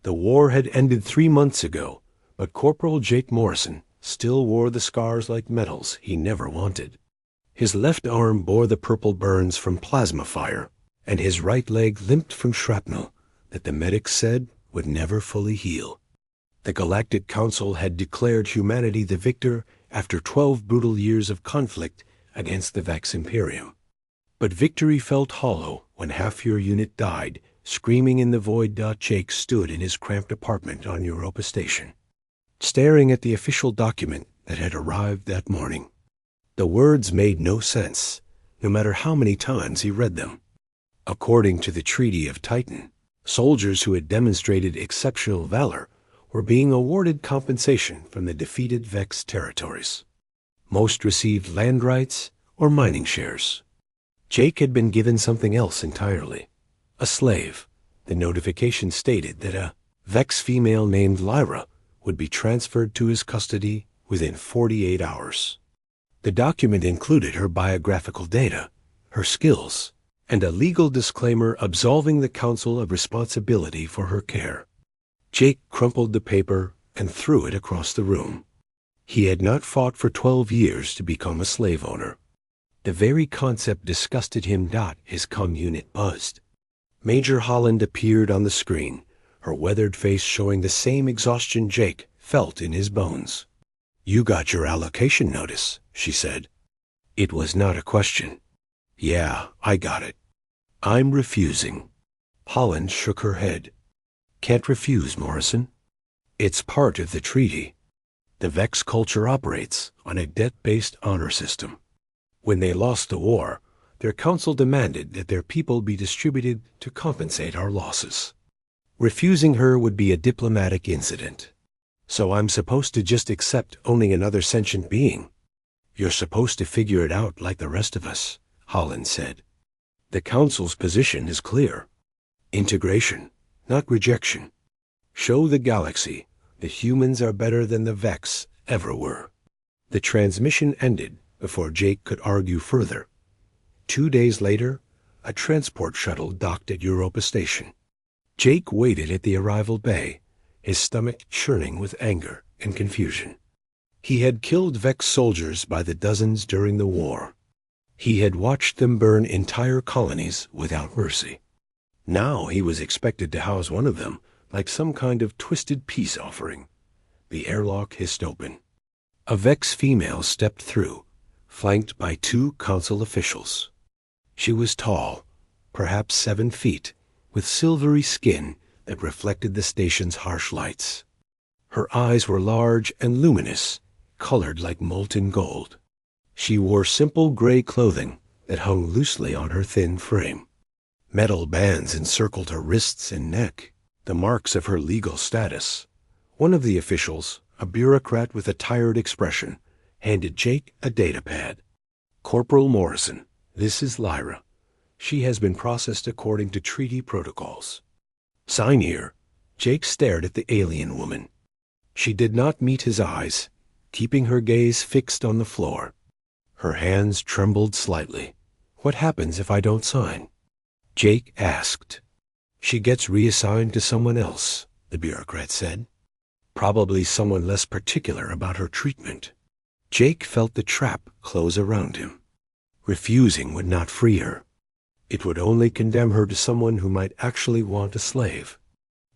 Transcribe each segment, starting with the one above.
The war had ended 3 months ago, but Corporal Jake Morrison still wore the scars like medals he never wanted. His left arm bore the purple burns from plasma fire, and his right leg limped from shrapnel that the medics said would never fully heal. The Galactic Council had declared humanity the victor after 12 brutal years of conflict against the Vex Imperium. But victory felt hollow when half your unit died, screaming in the void. Jake stood in his cramped apartment on Europa Station, staring at the official document that had arrived that morning. The words made no sense, no matter how many times he read them. According to the Treaty of Titan, soldiers who had demonstrated exceptional valor were being awarded compensation from the defeated Vex territories. Most received land rights or mining shares. Jake had been given something else entirely. A slave. The notification stated that a Vex female named Lyra would be transferred to his custody within 48 hours. The document included her biographical data, her skills, and a legal disclaimer absolving the Council of responsibility for her care. Jake crumpled the paper and threw it across the room. He had not fought for 12 years to become a slave owner. The very concept disgusted him. His comm unit buzzed. Major Holland appeared on the screen, her weathered face showing the same exhaustion Jake felt in his bones. "You got your allocation notice," she said. It was not a question. "Yeah, I got it. I'm refusing." Holland shook her head. "Can't refuse, Morrison. It's part of the treaty. The Vex culture operates on a debt-based honor system. When they lost the war, their council demanded that their people be distributed to compensate our losses. Refusing her would be a diplomatic incident. So I'm supposed to just accept owning another sentient being? You're supposed to figure it out like the rest of us," Holland said. "The council's position is clear. Integration, not rejection. Show the galaxy that humans are better than the Vex ever were." The transmission ended before Jake could argue further. 2 days later, a transport shuttle docked at Europa Station. Jake waited at the arrival bay, his stomach churning with anger and confusion. He had killed Vex soldiers by the dozens during the war. He had watched them burn entire colonies without mercy. Now he was expected to house one of them like some kind of twisted peace offering. The airlock hissed open. A Vex female stepped through, flanked by 2 council officials. She was tall, perhaps 7 feet, with silvery skin that reflected the station's harsh lights. Her eyes were large and luminous, colored like molten gold. She wore simple gray clothing that hung loosely on her thin frame. Metal bands encircled her wrists and neck, the marks of her legal status. One of the officials, a bureaucrat with a tired expression, handed Jake a datapad. "Corporal Morrison, this is Lyra. She has been processed according to treaty protocols. Sign here." Jake stared at the alien woman. She did not meet his eyes, keeping her gaze fixed on the floor. Her hands trembled slightly. "What happens if I don't sign?" Jake asked. "She gets reassigned to someone else," the bureaucrat said. "Probably someone less particular about her treatment." Jake felt the trap close around him. Refusing would not free her. It would only condemn her to someone who might actually want a slave.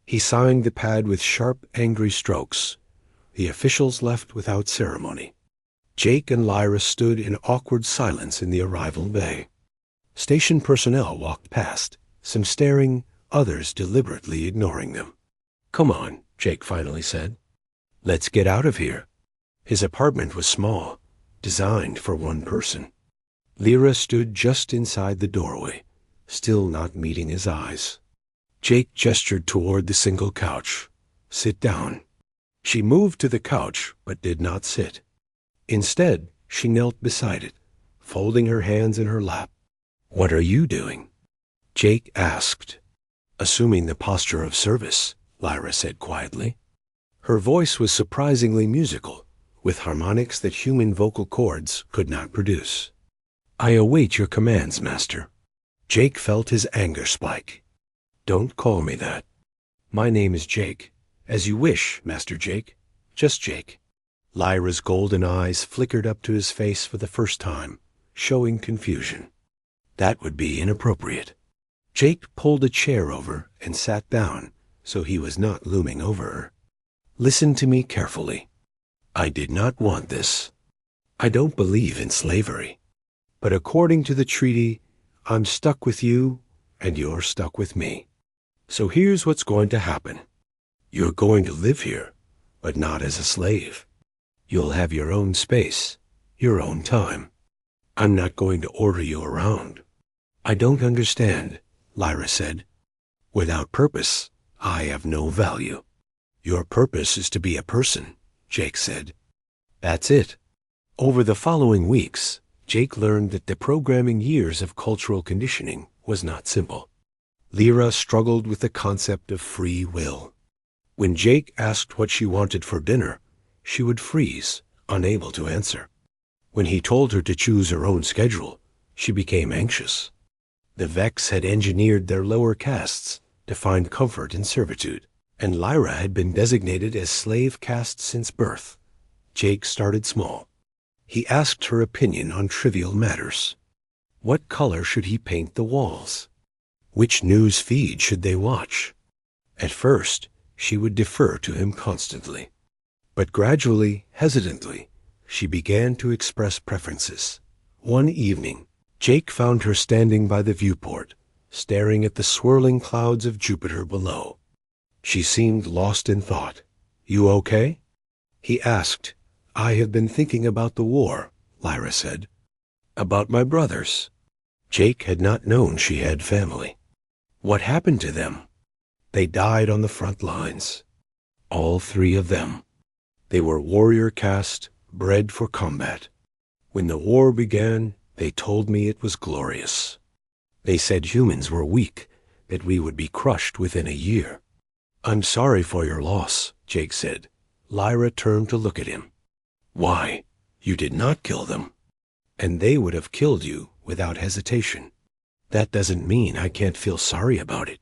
He signed the pad with sharp, angry strokes. The officials left without ceremony. Jake and Lyra stood in awkward silence in the arrival bay. Station personnel walked past, some staring, others deliberately ignoring them. "Come on," Jake finally said. "Let's get out of here." His apartment was small, designed for one person. Lyra stood just inside the doorway, still not meeting his eyes. Jake gestured toward the single couch. "Sit down." She moved to the couch, but did not sit. Instead, she knelt beside it, folding her hands in her lap. "What are you doing?" Jake asked. "Assuming the posture of service," Lyra said quietly. Her voice was surprisingly musical, with harmonics that human vocal cords could not produce. "I await your commands, Master." Jake felt his anger spike. "Don't call me that." My name is Jake. As you wish, Master Jake. Just Jake. Lyra's golden eyes flickered up to his face for the first time, showing confusion. That would be inappropriate. Jake pulled a chair over and sat down, so he was not looming over her. Listen to me carefully. I did not want this. I don't believe in slavery. But according to the treaty, I'm stuck with you, and you're stuck with me. So here's what's going to happen. You're going to live here, but not as a slave. You'll have your own space, your own time. I'm not going to order you around. I don't understand, Lyra said. Without purpose, I have no value. Your purpose is to be a person, Jake said. That's it. Over the following weeks, Jake learned that deprogramming years of cultural conditioning was not simple. Lyra struggled with the concept of free will. When Jake asked what she wanted for dinner, she would freeze, unable to answer. When he told her to choose her own schedule, she became anxious. The Vex had engineered their lower castes to find comfort in servitude, and Lyra had been designated as slave caste since birth. Jake started small. He asked her opinion on trivial matters. What color should he paint the walls? Which news feed should they watch? At first, she would defer to him constantly. But gradually, hesitantly, she began to express preferences. One evening, Jake found her standing by the viewport, staring at the swirling clouds of Jupiter below. She seemed lost in thought. You okay? He asked. I have been thinking about the war, Lyra said. About my brothers. Jake had not known she had family. What happened to them? They died on the front lines. All three of them. They were warrior caste, bred for combat. When the war began, they told me it was glorious. They said humans were weak, that we would be crushed within a year. I'm sorry for your loss, Jake said. Lyra turned to look at him. Why? You did not kill them. And they would have killed you without hesitation. That doesn't mean I can't feel sorry about it.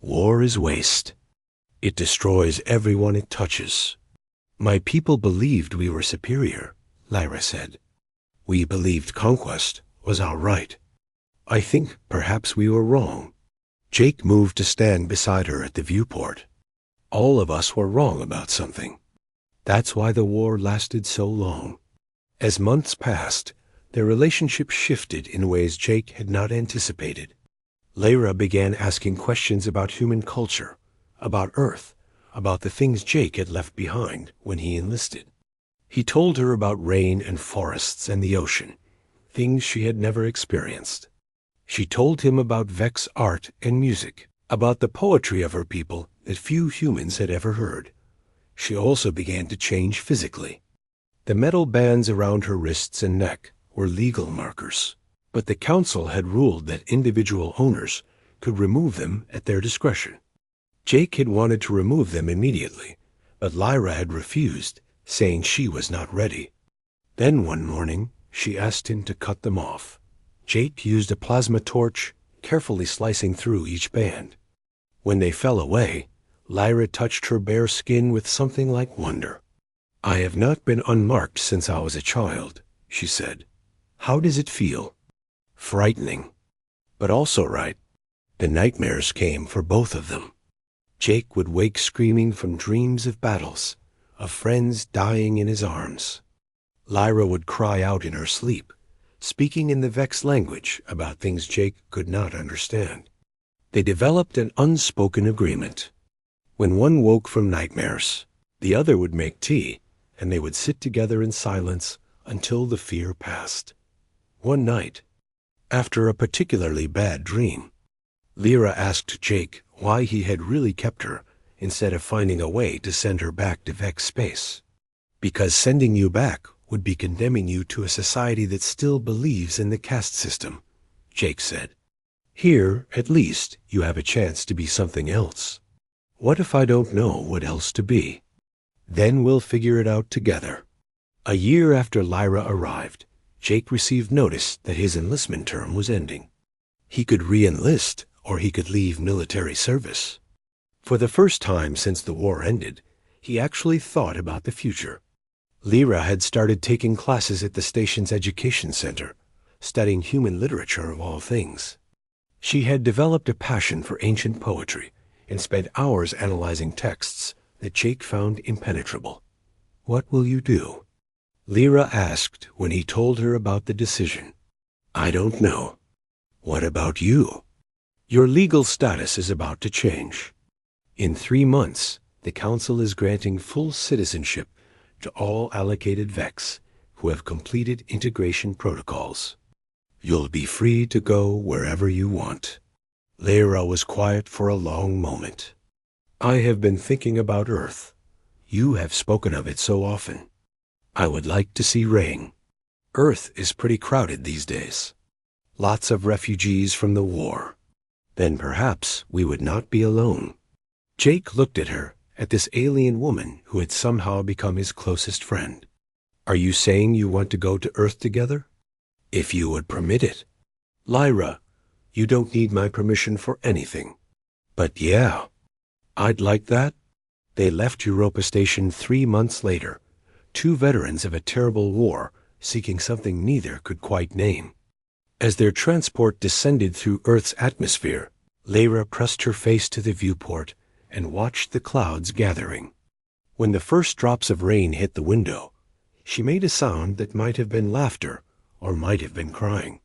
War is waste. It destroys everyone it touches. My people believed we were superior, Lyra said. We believed conquest was our right. I think perhaps we were wrong. Jake moved to stand beside her at the viewport. All of us were wrong about something. That's why the war lasted so long. As months passed, their relationship shifted in ways Jake had not anticipated. Lyra began asking questions about human culture, about Earth, about the things Jake had left behind when he enlisted. He told her about rain and forests and the ocean, things she had never experienced. She told him about Vex art and music, about the poetry of her people that few humans had ever heard. She also began to change physically. The metal bands around her wrists and neck were legal markers, but the council had ruled that individual owners could remove them at their discretion. Jake had wanted to remove them immediately, but Lyra had refused, saying she was not ready. Then one morning, she asked him to cut them off. Jake used a plasma torch, carefully slicing through each band. When they fell away, Lyra touched her bare skin with something like wonder. I have not been unmarked since I was a child, she said. How does it feel? Frightening, but also right. The nightmares came for both of them. Jake would wake screaming from dreams of battles, of friends dying in his arms. Lyra would cry out in her sleep, speaking in the Vex language about things Jake could not understand. They developed an unspoken agreement. When one woke from nightmares, the other would make tea, and they would sit together in silence until the fear passed. One night, after a particularly bad dream, Lyra asked Jake why he had really kept her instead of finding a way to send her back to Vex space. Because sending you back would be condemning you to a society that still believes in the caste system, Jake said. Here, at least, you have a chance to be something else. What if I don't know what else to be? Then we'll figure it out together. A year after Lyra arrived, Jake received notice that his enlistment term was ending. He could re-enlist, or he could leave military service. For the first time since the war ended, he actually thought about the future. Lyra had started taking classes at the station's education center, studying human literature of all things. She had developed a passion for ancient poetry and spent hours analyzing texts that Jake found impenetrable. "What will you do?" Lyra asked when he told her about the decision. "I don't know." "What about you?" "Your legal status is about to change. In 3 months, the Council is granting full citizenship to all allocated Vex who have completed integration protocols. You'll be free to go wherever you want." Lyra was quiet for a long moment. "I have been thinking about Earth. You have spoken of it so often. I would like to see rain. Earth is pretty crowded these days. Lots of refugees from the war. Then perhaps we would not be alone." Jake looked at her, at this alien woman who had somehow become his closest friend. "Are you saying you want to go to Earth together?" "If you would permit it." "Lyra, you don't need my permission for anything." "But yeah, I'd like that." They left Europa Station 3 months later, 2 veterans of a terrible war seeking something neither could quite name. As their transport descended through Earth's atmosphere, Lyra pressed her face to the viewport and watched the clouds gathering. When the first drops of rain hit the window, she made a sound that might have been laughter or might have been crying.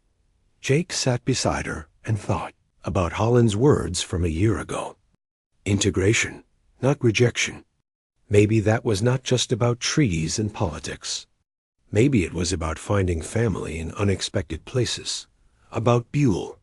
Jake sat beside her and thought about Holland's words from a year ago. Integration, not rejection. Maybe that was not just about treaties and politics. Maybe it was about finding family in unexpected places, about Buell